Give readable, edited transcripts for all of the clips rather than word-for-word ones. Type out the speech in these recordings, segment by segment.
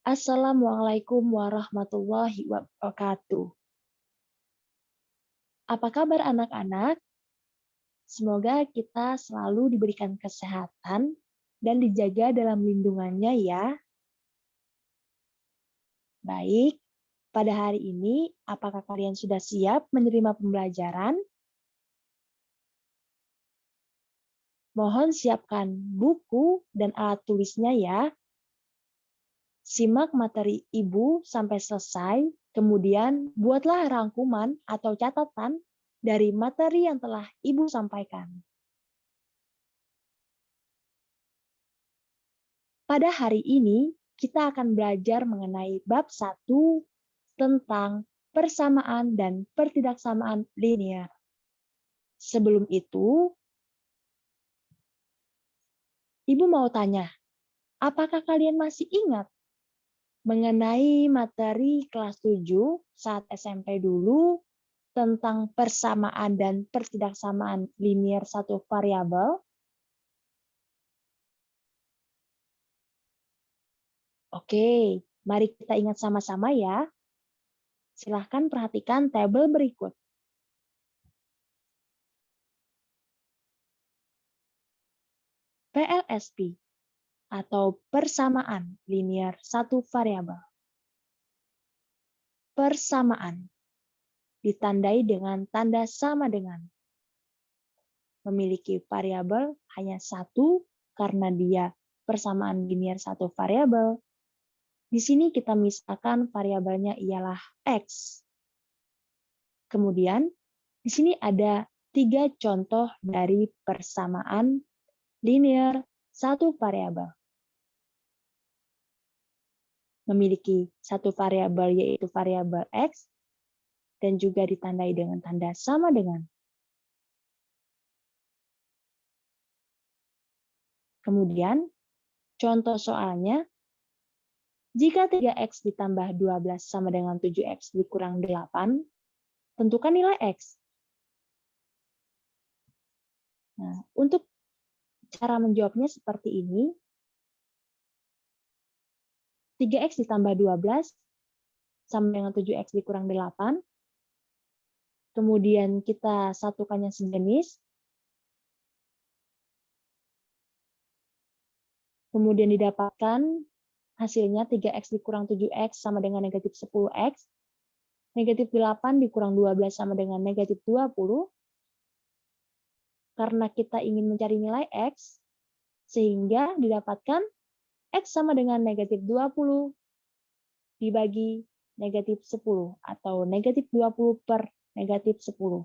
Assalamualaikum warahmatullahi wabarakatuh. Apa kabar anak-anak? Semoga kita selalu diberikan kesehatan dan dijaga dalam lindungannya ya. Baik, pada hari ini apakah kalian sudah siap menerima pembelajaran? Mohon siapkan buku dan alat tulisnya ya. Simak materi Ibu sampai selesai, kemudian buatlah rangkuman atau catatan dari materi yang telah Ibu sampaikan. Pada hari ini, kita akan belajar mengenai bab 1 tentang persamaan dan pertidaksamaan linear. Sebelum itu, Ibu mau tanya, apakah kalian masih ingat mengenai materi kelas 7 saat SMP dulu tentang persamaan dan pertidaksamaan linear satu variabel? Oke, mari kita ingat sama-sama ya. Silahkan perhatikan tabel berikut. PLSP atau persamaan linear satu variabel. Persamaan ditandai dengan tanda sama dengan. Memiliki variabel hanya satu karena dia persamaan linear satu variabel. Di sini kita misalkan variabelnya ialah X. Kemudian di sini ada 3 contoh dari persamaan linear satu variabel. Memiliki satu variabel yaitu variabel X dan juga ditandai dengan tanda sama dengan. Kemudian, contoh soalnya, jika 3X ditambah 12 sama dengan 7X dikurang 8, tentukan nilai X. Nah, untuk cara menjawabnya seperti ini, 3X ditambah 12 sama dengan 7X dikurang 8, kemudian kita satukannya sejenis, kemudian didapatkan hasilnya 3X dikurang 7X sama dengan negatif 10X, negatif 8 dikurang 12 sama dengan negatif 20, karena kita ingin mencari nilai X, sehingga didapatkan X sama dengan negatif 20 dibagi negatif 10 atau negatif 20 per negatif 10.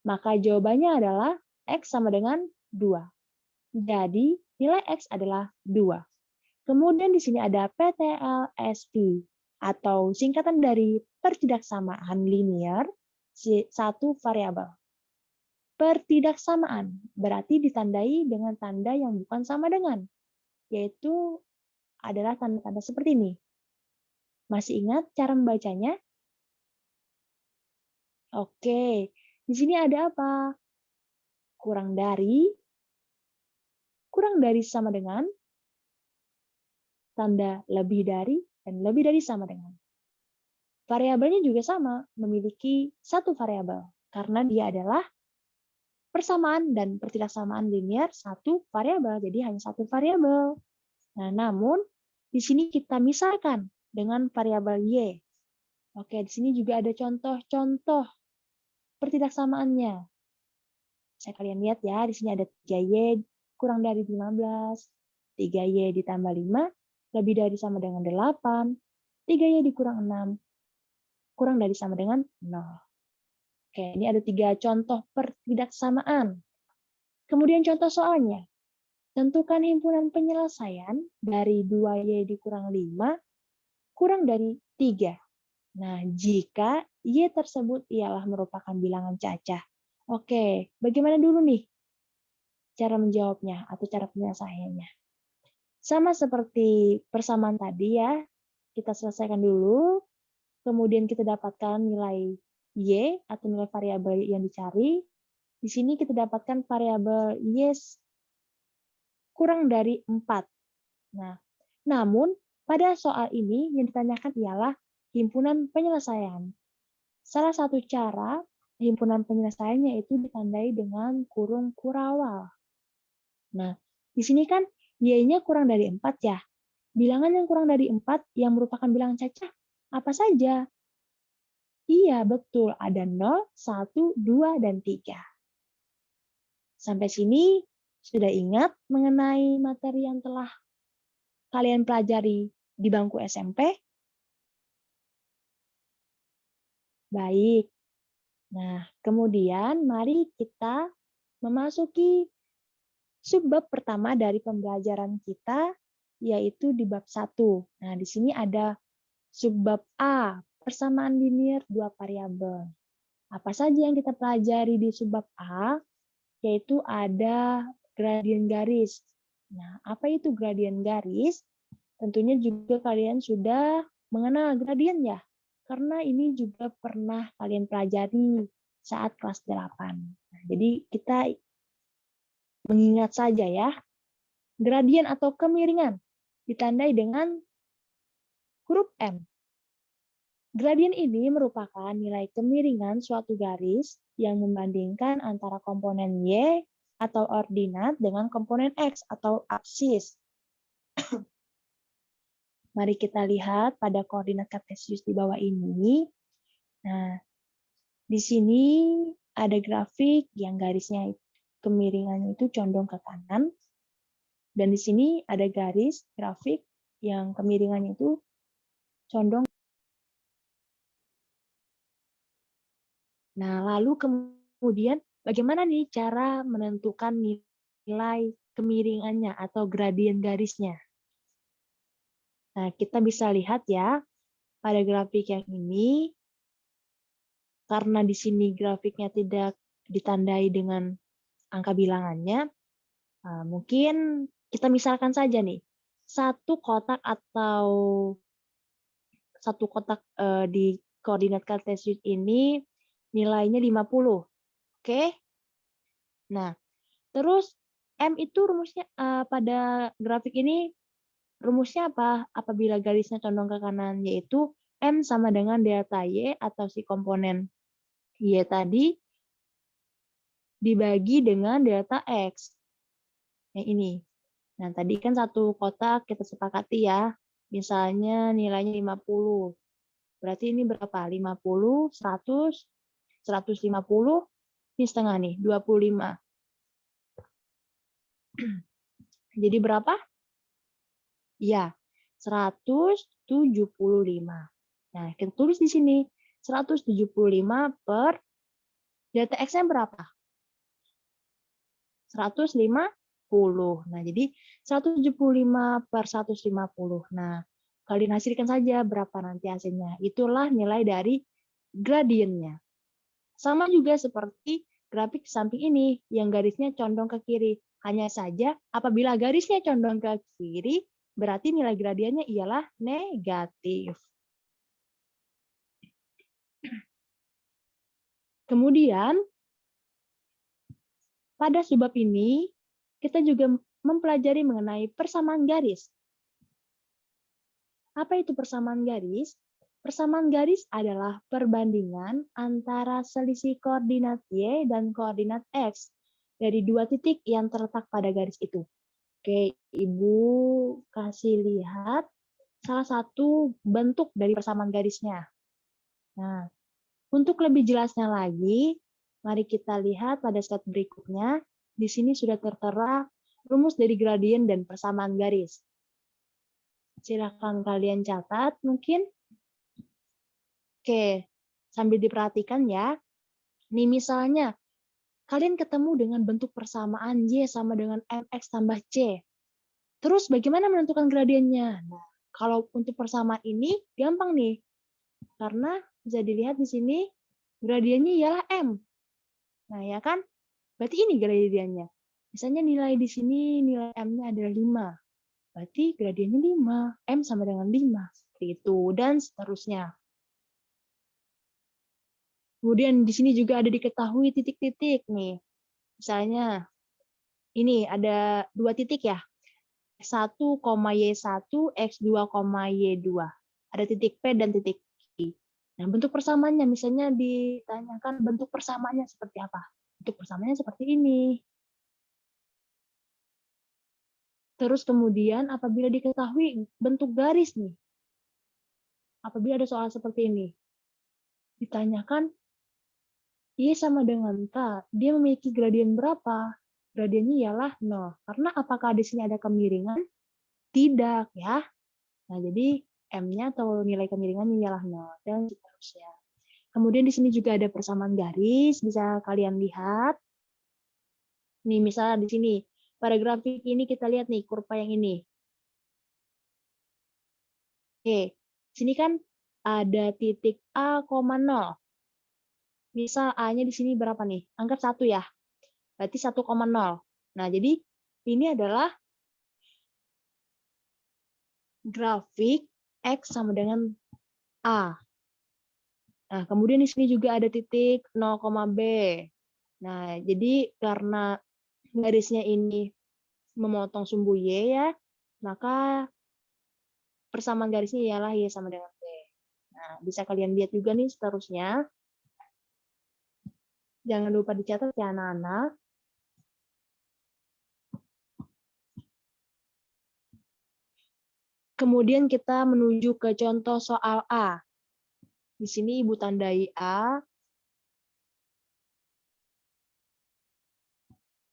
Maka jawabannya adalah X sama dengan 2. Jadi nilai X adalah 2. Kemudian di sini ada PTLSP atau singkatan dari pertidaksamaan linear satu variabel. Pertidaksamaan berarti ditandai dengan tanda yang bukan sama dengan, yaitu adalah tanda-tanda seperti ini. Masih ingat cara membacanya? Oke, di sini ada apa? Kurang dari sama dengan, tanda lebih dari, dan lebih dari sama dengan. Variabelnya juga sama, memiliki satu variabel, karena dia adalah persamaan dan pertidaksamaan linear satu variabel, jadi hanya satu variabel. Nah, namun di sini kita misalkan dengan variabel Y. Oke, di sini juga ada contoh-contoh pertidaksamaannya. Saya kalian lihat ya, di sini ada 3Y kurang dari 15, 3Y ditambah 5, lebih dari sama dengan 8, 3Y dikurang 6, kurang dari sama dengan 0. Oke, ini ada 3 contoh pertidaksamaan. Kemudian contoh soalnya. Tentukan himpunan penyelesaian dari 2Y dikurang 5 kurang dari 3. Nah, jika Y tersebut ialah merupakan bilangan cacah. Oke, bagaimana dulu nih cara menjawabnya atau cara penyelesaiannya? Sama seperti persamaan tadi ya, kita selesaikan dulu, kemudian kita dapatkan nilai Y atau nilai variabel yang dicari. Di sini kita dapatkan variabel Y kurang dari 4. Nah, namun Pada soal ini yang ditanyakan ialah himpunan penyelesaian. Salah satu cara himpunan penyelesaiannya itu ditandai dengan kurung kurawal. Nah, di sini kan y-nya kurang dari 4 ya. Bilangan yang kurang dari 4 yang merupakan bilangan cacah apa saja? Iya, betul. Ada 0, 1, 2, dan 3. Sampai sini sudah ingat mengenai materi yang telah kalian pelajari di bangku SMP? Baik. Nah, kemudian mari kita memasuki subbab pertama dari pembelajaran kita, yaitu di bab 1. Nah, di sini ada subbab A, persamaan linear dua variabel. Apa saja yang kita pelajari di subbab A? Yaitu ada gradien garis. Nah, apa itu gradien garis? Tentunya juga kalian sudah mengenal gradien ya, karena ini juga pernah kalian pelajari saat kelas 8. Nah, jadi kita mengingat saja ya, gradien atau kemiringan ditandai dengan huruf M. Gradien ini merupakan nilai kemiringan suatu garis yang membandingkan antara komponen Y atau ordinat dengan komponen X atau aksis. Mari kita lihat pada koordinat kartesius di bawah ini. Nah, di sini ada grafik yang garisnya kemiringannya itu condong ke kanan. Dan di sini ada garis grafik yang kemiringannya itu condong. Nah, lalu kemudian bagaimana nih cara menentukan nilai kemiringannya atau gradien garisnya? Nah, kita bisa lihat ya, pada grafik yang ini, karena di sini grafiknya tidak ditandai dengan angka bilangannya, mungkin kita misalkan saja nih, satu kotak di koordinat kartesius ini nilainya 50. Oke? Nah, terus M itu rumusnya pada grafik ini rumusnya apa? Apabila garisnya condong ke kanan, yaitu M sama dengan delta Y atau si komponen Y tadi dibagi dengan delta X. Yang ini. Nah, tadi kan satu kotak kita sepakati ya. Misalnya nilainya 50. Berarti ini berapa? 50, 100, 150, ini setengah nih, 25. Jadi berapa? Ya, 175. Nah, kita tulis di sini 175 per delta X-nya berapa? 150. Nah, jadi 175 per 150. Nah, kalian hasilkan saja berapa nanti hasilnya. Itulah nilai dari gradiennya. Sama juga seperti grafik samping ini, yang garisnya condong ke kiri. Hanya saja apabila garisnya condong ke kiri, berarti nilai gradiennya ialah negatif. Kemudian, pada subbab ini, kita juga mempelajari mengenai persamaan garis. Apa itu persamaan garis? Persamaan garis adalah perbandingan antara selisih koordinat Y dan koordinat X dari dua titik yang terletak pada garis itu. Oke, Ibu kasih lihat salah satu bentuk dari persamaan garisnya. Nah, untuk lebih jelasnya lagi, mari kita lihat pada slide berikutnya. Di sini sudah tertera rumus dari gradien dan persamaan garis. Silakan kalian catat mungkin. Oke, sambil diperhatikan ya. Nih misalnya, kalian ketemu dengan bentuk persamaan Y sama dengan MX tambah C. Terus bagaimana menentukan gradiennya? Nah, kalau untuk persamaan ini gampang nih. Karena bisa dilihat di sini gradiennya ialah M. Nah, ya kan? Berarti ini gradiennya. Misalnya nilai di sini nilai M-nya adalah 5. Berarti gradiennya 5. M sama dengan 5. Seperti itu. Dan seterusnya. Kemudian di sini juga ada diketahui titik-titik nih. Misalnya ini ada 2 titik ya. X1, Y1, X2, Y2. Ada titik P dan titik I. Nah, bentuk persamaannya misalnya ditanyakan bentuk persamaannya seperti apa? Bentuk persamaannya seperti ini. Terus kemudian apabila diketahui bentuk garis nih, apabila ada soal seperti ini, ditanyakan Y sama dengan K, dia memiliki gradien berapa? Gradiennya ialah 0. Karena apakah di sini ada kemiringan? Tidak, ya. Nah, jadi M-nya atau nilai kemiringannya ialah 0. Dan seterusnya. Kemudian di sini juga ada persamaan garis, bisa kalian lihat. Nih, misalnya di sini, pada grafik ini kita lihat nih, kurva yang ini. Oke, sini kan ada titik A, 0. Misal A-nya di sini berapa nih? Anggap 1 ya. Berarti 1,0. Nah, jadi ini adalah grafik X sama dengan A. Nah, kemudian di sini juga ada titik 0, B. Nah, jadi karena garisnya ini memotong sumbu Y ya, maka persamaan garisnya ialah Y sama dengan B. Nah, bisa kalian lihat juga nih seterusnya. Jangan lupa dicatat ya anak-anak. Kemudian kita menuju ke contoh soal A. Di sini Ibu tandai A,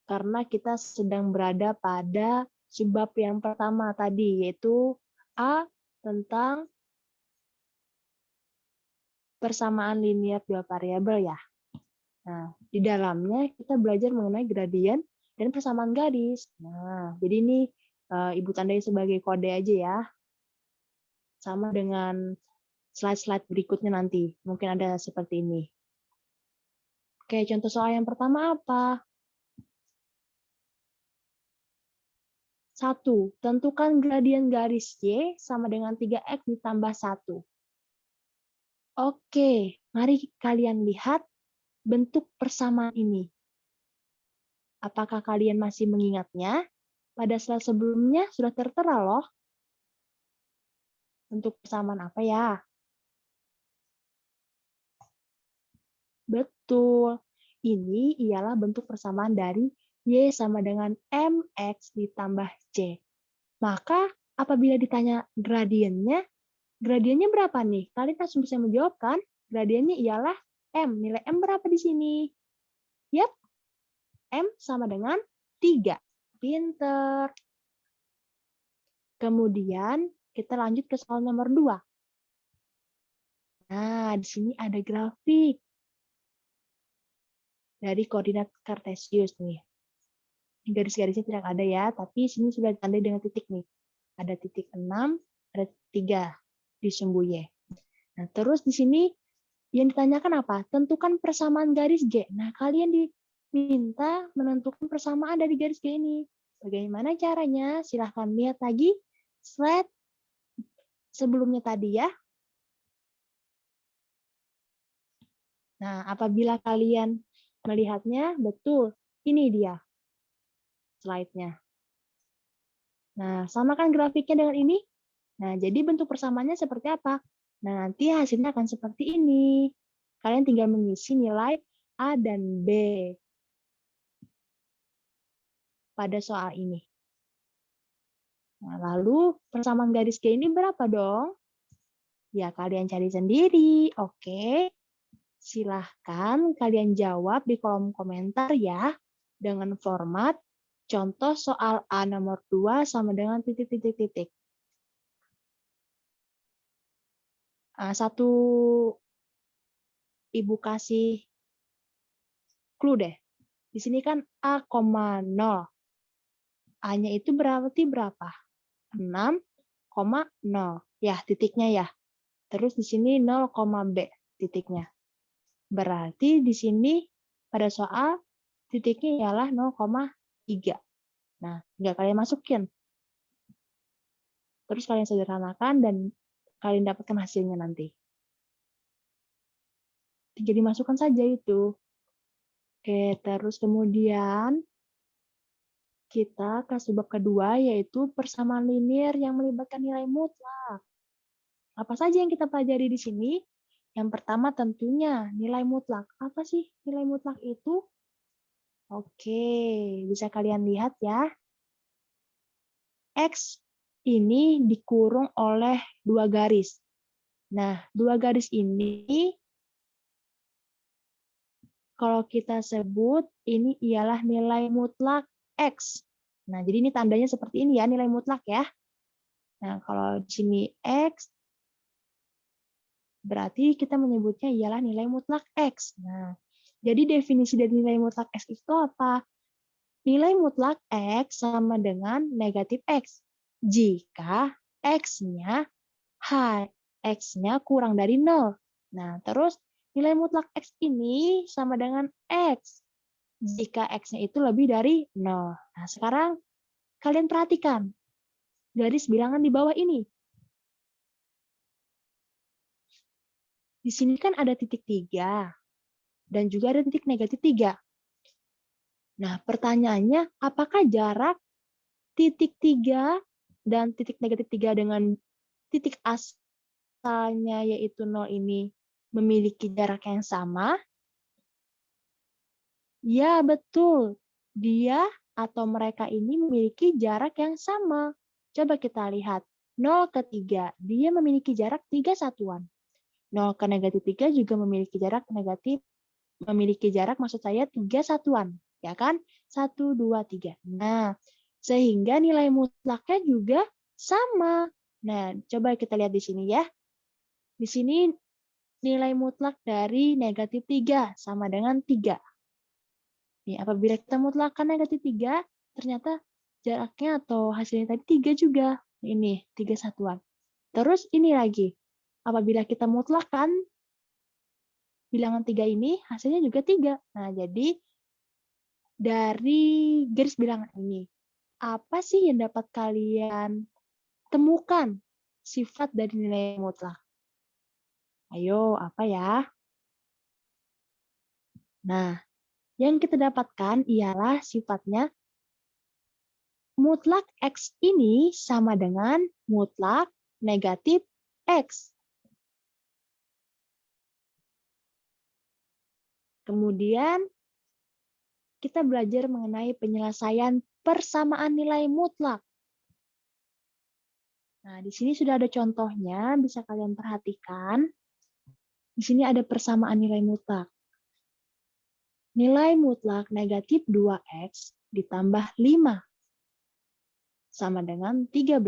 karena kita sedang berada pada subbab yang pertama tadi, yaitu A tentang persamaan linear dua variabel ya. Nah, di dalamnya kita belajar mengenai gradien dan persamaan garis. Nah, jadi ini Ibu tandai sebagai kode aja ya. Sama dengan slide-slide berikutnya nanti. Mungkin ada seperti ini. Oke, contoh soal yang pertama apa? 1. Tentukan gradien garis Y sama dengan 3X ditambah 1. Oke, mari kalian lihat bentuk persamaan ini. Apakah kalian masih mengingatnya? Pada slide sebelumnya sudah tertera loh. Bentuk persamaan apa ya? Betul. Ini ialah bentuk persamaan dari Y sama dengan MX ditambah C. Maka apabila ditanya gradiennya berapa nih? Kalian langsung bisa menjawab kan? Gradiennya ialah M. Nilai M berapa di sini? Yap, M sama dengan 3. Pinter. Kemudian kita lanjut ke soal nomor 2. Nah, di sini ada grafik dari koordinat Kartesius nih. Garis-garisnya tidak ada ya, tapi sini sudah ditandai dengan titik nih. Ada titik 6, ada 3 di sumbu Y. Nah, terus di sini yang ditanyakan apa? Tentukan persamaan garis G. Nah, kalian diminta menentukan persamaan dari garis G ini. Bagaimana caranya? Silahkan lihat lagi slide sebelumnya tadi ya. Nah, apabila kalian melihatnya, betul, ini dia slide-nya. Nah, samakan grafiknya dengan ini. Nah, jadi bentuk persamaannya seperti apa? Nah, nanti hasilnya akan seperti ini. Kalian tinggal mengisi nilai A dan B pada soal ini. Nah, lalu persamaan garis G ini berapa dong? Ya, kalian cari sendiri. Oke. Silahkan kalian jawab di kolom komentar ya, dengan format contoh soal A nomor 2 sama dengan titik-titik-titik. Satu Ibu kasih clue deh. Di sini kan A, 0. A-nya itu berarti berapa? 6,0. Ya, titiknya ya. Terus di sini 0, B titiknya. Berarti di sini pada soal titiknya ialah 0,3. Nah, tinggal kalian masukin. Terus kalian sederhanakan dan kalian dapatkan hasilnya nanti. Tinggal dimasukkan saja itu. Oke, terus kemudian Kita ke subbab kedua, yaitu persamaan linear yang melibatkan nilai mutlak. Apa saja yang kita pelajari di sini? Yang pertama tentunya nilai mutlak. Apa sih nilai mutlak itu? Oke, bisa kalian lihat ya. X ini dikurung oleh dua garis. Nah, dua garis ini kalau kita sebut ini ialah nilai mutlak X. Nah, jadi ini tandanya seperti ini ya, nilai mutlak ya. Nah, kalau di sini X, berarti kita menyebutnya ialah nilai mutlak X. Nah, jadi definisi dari nilai mutlak X itu apa? Nilai mutlak X sama dengan negatif X. Jika X-nya X-nya kurang dari 0. Nah, terus nilai mutlak X ini sama dengan X jika X-nya itu lebih dari 0. Nah, sekarang kalian perhatikan garis bilangan di bawah ini. Di sini kan ada titik 3 dan juga ada titik negatif 3. Nah, pertanyaannya apakah jarak titik 3 dan titik negatif 3 dengan titik asalnya yaitu 0 ini memiliki jarak yang sama? Ya, betul. Dia atau mereka ini memiliki jarak yang sama. Coba kita lihat. 0 ke 3, dia memiliki jarak 3 satuan. 0 ke negatif 3 juga memiliki jarak maksud saya 3 satuan. Ya kan? 1, 2, 3. Nah, sehingga nilai mutlaknya juga sama. Nah, coba kita lihat di sini ya. Di sini nilai mutlak dari negatif 3 sama dengan 3. Nih, apabila kita mutlakkan negatif 3, ternyata jaraknya atau hasilnya tadi 3 juga. Ini, 3 satuan. Terus ini lagi, apabila kita mutlakkan bilangan 3 ini, hasilnya juga 3. Nah, jadi dari garis bilangan ini, apa sih yang dapat kalian temukan sifat dari nilai mutlak? Ayo, apa ya? Nah, yang kita dapatkan ialah sifatnya mutlak X ini sama dengan mutlak negatif X. Kemudian, kita belajar mengenai penyelesaian persamaan nilai mutlak. Nah, di sini sudah ada contohnya, bisa kalian perhatikan. Di sini ada persamaan nilai mutlak. Nilai mutlak negatif 2X ditambah 5 sama dengan 13.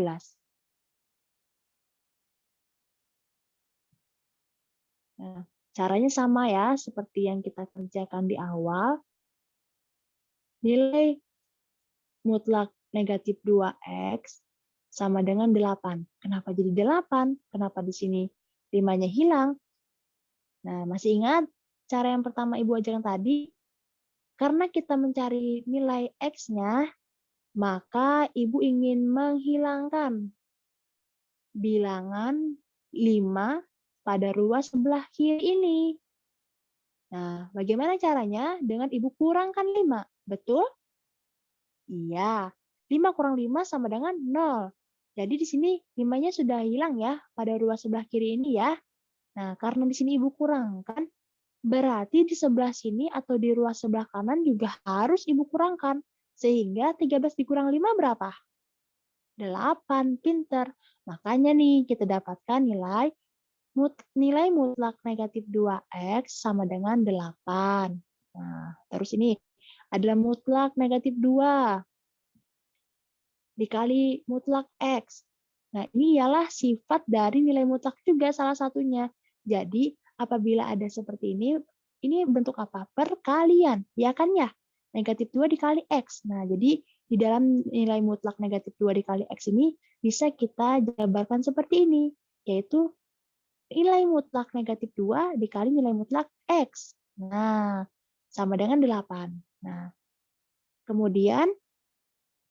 Nah, caranya sama ya, seperti yang kita kerjakan di awal. Nilai mutlak negatif 2X sama dengan 8. Kenapa jadi 8? Kenapa di sini 5-nya hilang? Nah, masih ingat cara yang pertama Ibu ajarkan tadi? Karena kita mencari nilai X-nya, maka Ibu ingin menghilangkan bilangan 5 pada ruas sebelah kiri ini. Nah, bagaimana caranya? Dengan Ibu kurangkan 5, betul? Iya, 5 kurang 5 sama dengan 0. Jadi di sini 5-nya sudah hilang ya pada ruas sebelah kiri ini ya. Nah, karena di sini Ibu kurangkan, berarti di sebelah sini atau di ruas sebelah kanan juga harus Ibu kurangkan. Sehingga 13 dikurang 5 berapa? 8. Pinter. Makanya nih kita dapatkan nilai mutlak negatif 2X sama dengan 8. Nah, terus ini adalah mutlak negatif 2 dikali mutlak X. Nah, ini ialah sifat dari nilai mutlak juga salah satunya. Jadi, apabila ada seperti ini bentuk apa? Perkalian, ya kan ya? Negatif 2 dikali X. Nah, jadi di dalam nilai mutlak negatif 2 dikali X ini bisa kita jabarkan seperti ini, yaitu nilai mutlak negatif 2 dikali nilai mutlak X. Nah, sama dengan 8. Nah, kemudian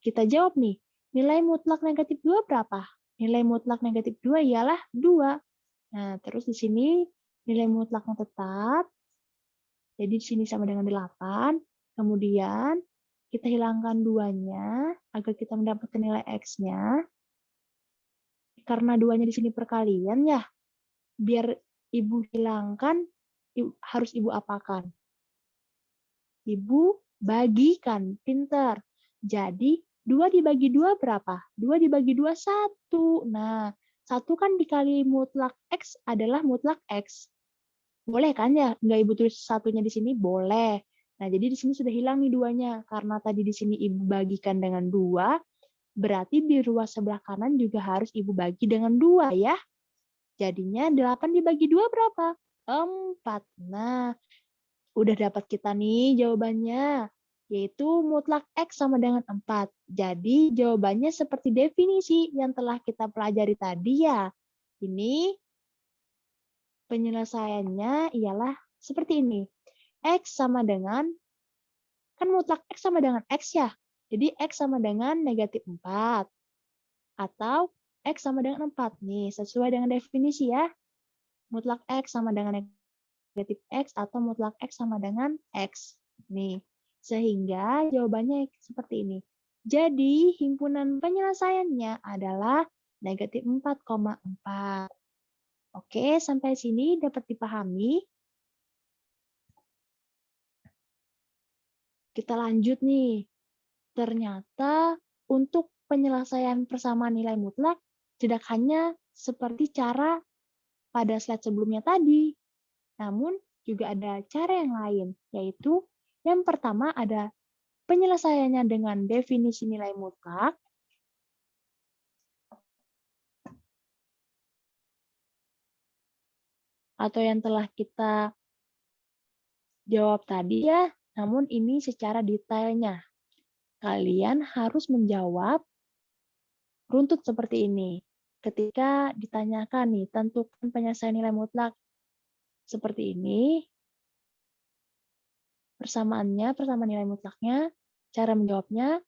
kita jawab nih, nilai mutlak negatif 2 berapa? Nilai mutlak negatif 2 ialah 2. Nah, terus di sini nilai mutlaknya tetap. Jadi di sini sama dengan 8. Kemudian kita hilangkan 2-nya agar kita mendapatkan nilai X-nya. Karena 2-nya di sini perkalian ya, biar Ibu hilangkan, harus Ibu apakan? Ibu bagikan, pinter. Jadi 2 dibagi 2 berapa? 2 dibagi 2, 1. Nah, 1 kan dikali mutlak X adalah mutlak X. Boleh kan ya? Nggak Ibu tulis satunya di sini? Boleh. Nah, jadi di sini sudah hilang nih 2-nya. Karena tadi di sini Ibu bagikan dengan 2, berarti di ruas sebelah kanan juga harus Ibu bagi dengan 2 ya. Jadinya 8 dibagi 2 berapa? 4. Nah, udah dapat kita nih jawabannya, yaitu mutlak X sama dengan 4. Jadi jawabannya seperti definisi yang telah kita pelajari tadi ya. Ini penyelesaiannya ialah seperti ini. X sama dengan, kan mutlak X sama dengan X ya. Jadi X sama dengan negatif 4. Atau X sama dengan 4. Nih, sesuai dengan definisi ya. Mutlak X sama dengan negatif X atau mutlak X sama dengan X. Nih, sehingga jawabannya seperti ini. Jadi, himpunan penyelesaiannya adalah negatif 4,4. Oke, sampai sini dapat dipahami? Kita lanjut nih. Ternyata untuk penyelesaian persamaan nilai mutlak tidak hanya seperti cara pada slide sebelumnya tadi, namun juga ada cara yang lain, yaitu yang pertama ada penyelesaiannya dengan definisi nilai mutlak, atau yang telah kita jawab tadi ya, namun ini secara detailnya. Kalian harus menjawab runtut seperti ini. Ketika ditanyakan nih, tentukan penyelesaian nilai mutlak seperti ini, persamaan nilai mutlaknya, cara menjawabnya,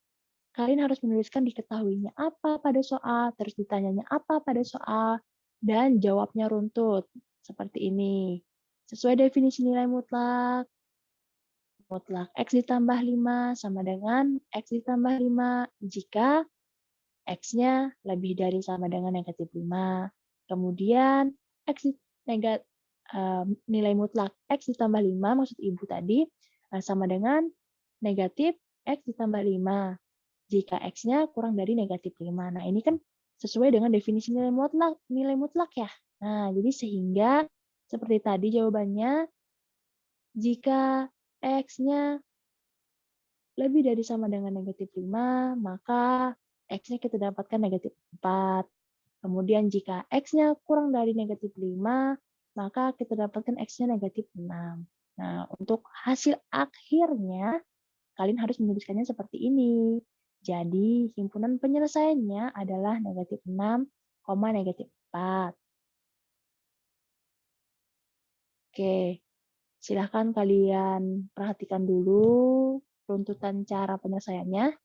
kalian harus menuliskan diketahuinya apa pada soal, terus ditanyanya apa pada soal, dan jawabnya runtut. Seperti ini. Sesuai definisi nilai mutlak, mutlak X ditambah 5 sama dengan X ditambah 5 jika X-nya lebih dari sama dengan negatif 5. Kemudian X nilai mutlak X ditambah 5, maksud Ibu tadi, sama dengan negatif X ditambah 5. Jika X-nya kurang dari negatif 5. Nah, ini kan sesuai dengan definisi nilai mutlak ya. Nah, jadi sehingga seperti tadi jawabannya, jika X-nya lebih dari sama dengan negatif 5, maka X-nya kita dapatkan negatif 4. Kemudian jika X-nya kurang dari negatif 5, maka kita dapatkan X-nya negatif 6. Nah, untuk hasil akhirnya, kalian harus menuliskannya seperti ini. Jadi, himpunan penyelesaiannya adalah negatif 6, negatif 4. Oke, silahkan kalian perhatikan dulu runtutan cara penyelesaiannya.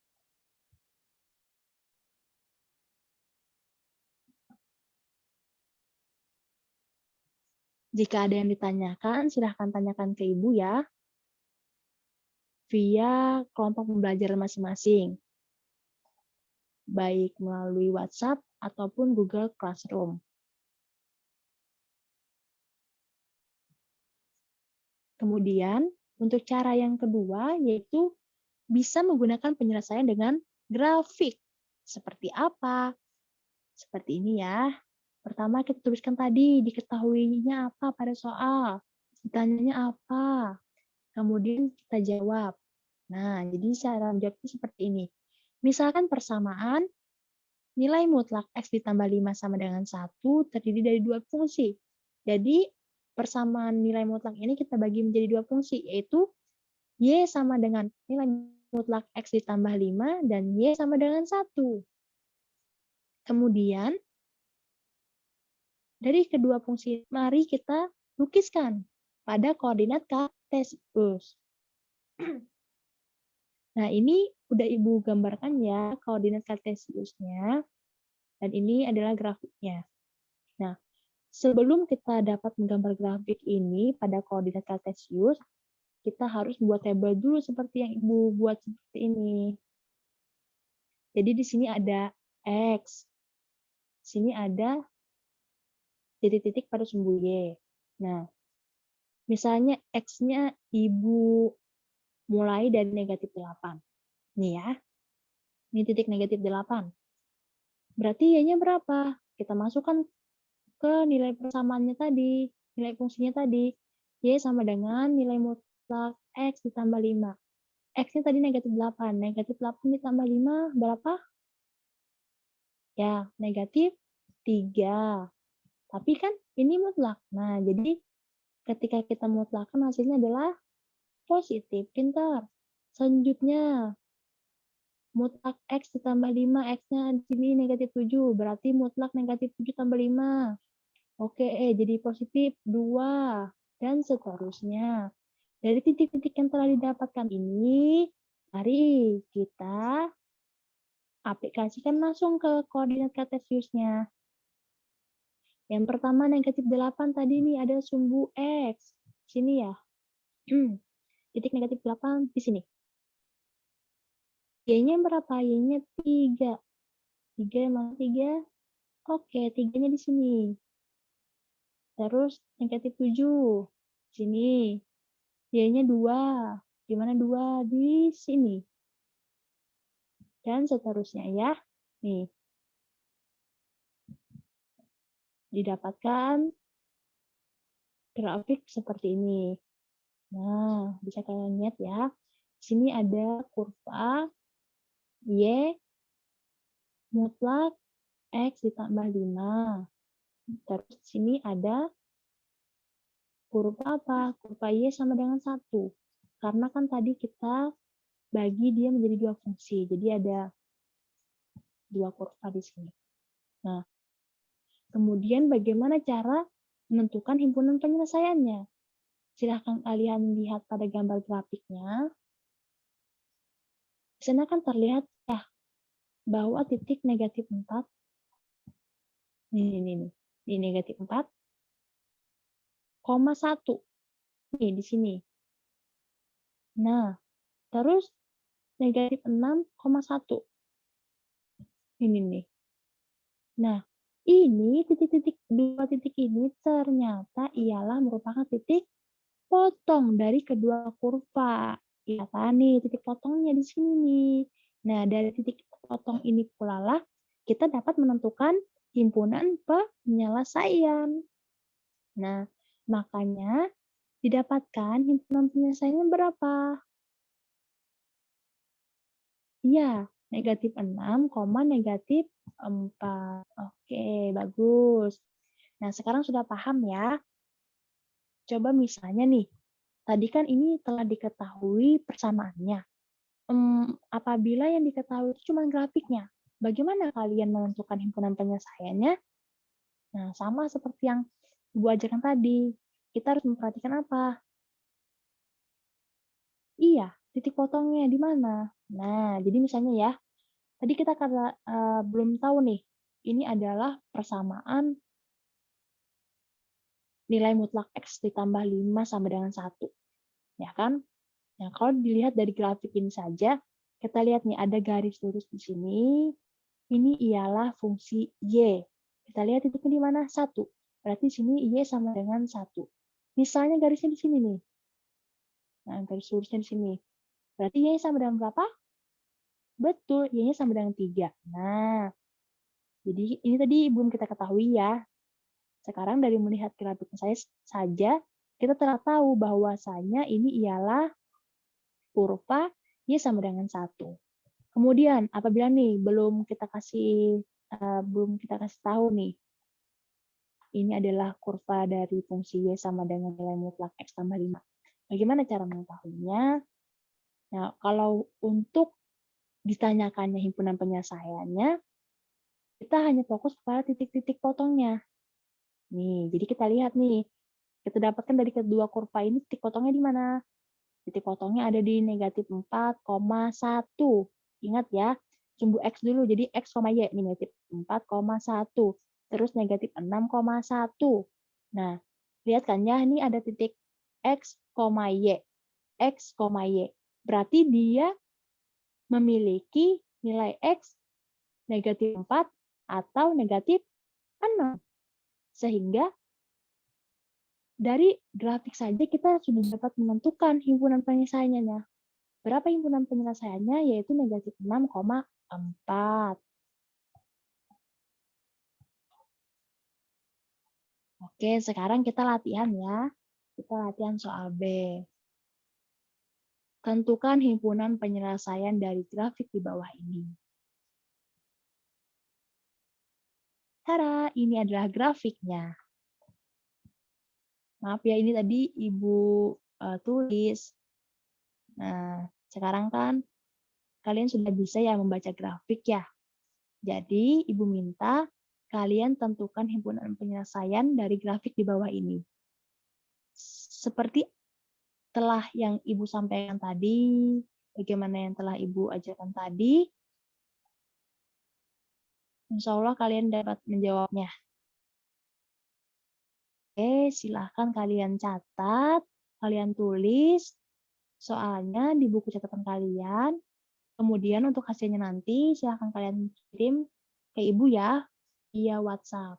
Jika ada yang ditanyakan, silahkan tanyakan ke Ibu ya, via kelompok pembelajaran masing-masing, baik melalui WhatsApp ataupun Google Classroom. Kemudian, untuk cara yang kedua, yaitu bisa menggunakan penyelesaian dengan grafik. Seperti apa? Seperti ini ya. Pertama kita tuliskan tadi, diketahuinya apa pada soal, ditanyanya apa, kemudian kita jawab. Nah, jadi cara menjawabnya seperti ini. Misalkan persamaan nilai mutlak X ditambah 5 sama dengan 1 terdiri dari dua fungsi. Jadi, persamaan nilai mutlak ini kita bagi menjadi dua fungsi, yaitu Y sama dengan nilai mutlak X ditambah 5 dan Y sama dengan 1. Kemudian, dari kedua fungsi, mari kita lukiskan pada koordinat Kartesius. Nah, ini udah Ibu gambarkan ya koordinat Kartesiusnya, dan ini adalah grafiknya. Nah, sebelum kita dapat menggambar grafik ini pada koordinat Kartesius, kita harus buat tabel dulu seperti yang Ibu buat seperti ini. Jadi di sini ada X. Sini ada titik-titik pada sumbu Y. Nah, misalnya X-nya Ibu mulai dari negatif 8. Nih ya, ini titik negatif 8. Berarti Y-nya berapa? Kita masukkan ke nilai persamaannya tadi, nilai fungsinya tadi. Y sama dengan nilai mutlak X ditambah 5. X-nya tadi negatif 8. Negatif 8 ditambah 5 berapa? Ya, negatif 3. Tapi kan ini mutlak. Nah, jadi ketika kita mutlakkan hasilnya adalah positif. Pintar. Selanjutnya, mutlak X ditambah 5. X-nya di sini negatif 7. Berarti mutlak negatif 7 tambah 5. Oke, jadi positif 2. Dan seterusnya. Dari titik-titik yang telah didapatkan ini, mari kita aplikasikan langsung ke koordinat kartesiusnya. Yang pertama negatif 8 tadi nih ada sumbu X. Sini ya. Titik negatif 8 di sini. Y-nya berapa? Y-nya 3. 3 mana 3? Oke, 3-nya di sini. Terus negatif 7. Sini. Y-nya 2. Di mana 2? Di sini. Dan seterusnya ya. Nih. Didapatkan grafik seperti ini. Nah, bisa kalian lihat ya. Di sini ada kurva Y mutlak X ditambah 5. Terus di sini ada kurva apa? Kurva Y sama dengan 1. Karena kan tadi kita bagi dia menjadi dua fungsi. Jadi ada dua kurva di sini. Nah, kemudian bagaimana cara menentukan himpunan penyelesaiannya? Silahkan kalian lihat pada gambar grafiknya. Di sana kan terlihat ya bahwa titik negatif 4 ini negatif 4, 1 nih di sini. Nah, terus negatif 6,1 ini nih. Nah, ini dua titik ini ternyata ialah merupakan titik potong dari kedua kurva. Ya kan nih, titik potongnya di sini nih. Nah, dari titik potong ini pula lah kita dapat menentukan himpunan penyelesaian. Nah, makanya didapatkan himpunan penyelesaiannya berapa? Iya, negatif 6, negatif 4. Oke, bagus. Nah, sekarang sudah paham ya. Coba misalnya nih, tadi kan ini telah diketahui persamaannya. Apabila yang diketahui itu cuma grafiknya, bagaimana kalian menentukan himpunan penyelesaiannya? Nah, sama seperti yang Ibu ajarkan tadi. Kita harus memperhatikan apa? Iya, titik potongnya di mana? Nah, jadi misalnya ya, tadi kita belum tahu nih, ini adalah persamaan nilai mutlak X ditambah 5 sama dengan 1. Ya kan? Nah, kalau dilihat dari grafik ini saja, kita lihat nih ada garis lurus di sini. Ini ialah fungsi Y. Kita lihat titiknya di mana? 1. Berarti sini Y sama dengan 1. Misalnya garisnya di sini nih. Nah, garis lurusnya di sini. Berarti Y sama dengan berapa? Betul, Y-nya sama dengan 3. Nah, jadi ini tadi belum kita ketahui ya. Sekarang dari melihat grafik saya saja, kita telah tahu bahwasanya ini ialah kurva Y sama dengan 1. Kemudian apabila nih belum kita kasih tahu nih, ini adalah kurva dari fungsi Y sama dengan nilai mutlak X tambah 5. Bagaimana cara mengetahuinya? Nah, kalau untuk ditanyakannya himpunan penyelesaiannya, kita hanya fokus pada titik-titik potongnya. Nih, jadi kita lihat nih, kita dapatkan dari kedua kurva ini titik potongnya di mana? Titik potongnya ada di negatif 4,1. Ingat ya, sumbu X dulu, jadi X, Y, negatif 4,1. Terus negatif 6,1. Nah, lihat kan ya, ini ada titik X, Y. X, Y. Berarti dia memiliki nilai X negatif 4 atau negatif 6. Sehingga dari grafik saja kita sudah dapat menentukan himpunan penyelesaiannya. Berapa himpunan penyelesaiannya? Yaitu negatif 6,4. Oke, sekarang kita latihan ya. Kita latihan soal B. Tentukan himpunan penyelesaian dari grafik di bawah ini. Tara, ini adalah grafiknya. Maaf ya, ini tadi Ibu tulis. Nah, sekarang kan kalian sudah bisa ya membaca grafik ya. Jadi, Ibu minta kalian tentukan himpunan penyelesaian dari grafik di bawah ini. Seperti telah yang Ibu sampaikan tadi, bagaimana yang telah Ibu ajarkan tadi, insya Allah kalian dapat menjawabnya. Oke, silahkan kalian catat, kalian tulis soalnya di buku catatan kalian. Kemudian untuk hasilnya nanti silahkan kalian kirim ke Ibu ya, via WhatsApp.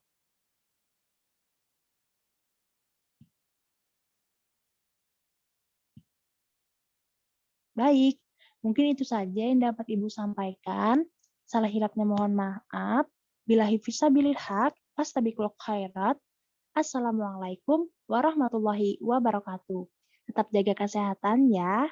Baik, mungkin itu saja yang dapat Ibu sampaikan. Salah hilapnya mohon maaf. Billahi fisabilil haq, fastabiqul khairat. Assalamualaikum warahmatullahi wabarakatuh. Tetap jaga kesehatan ya.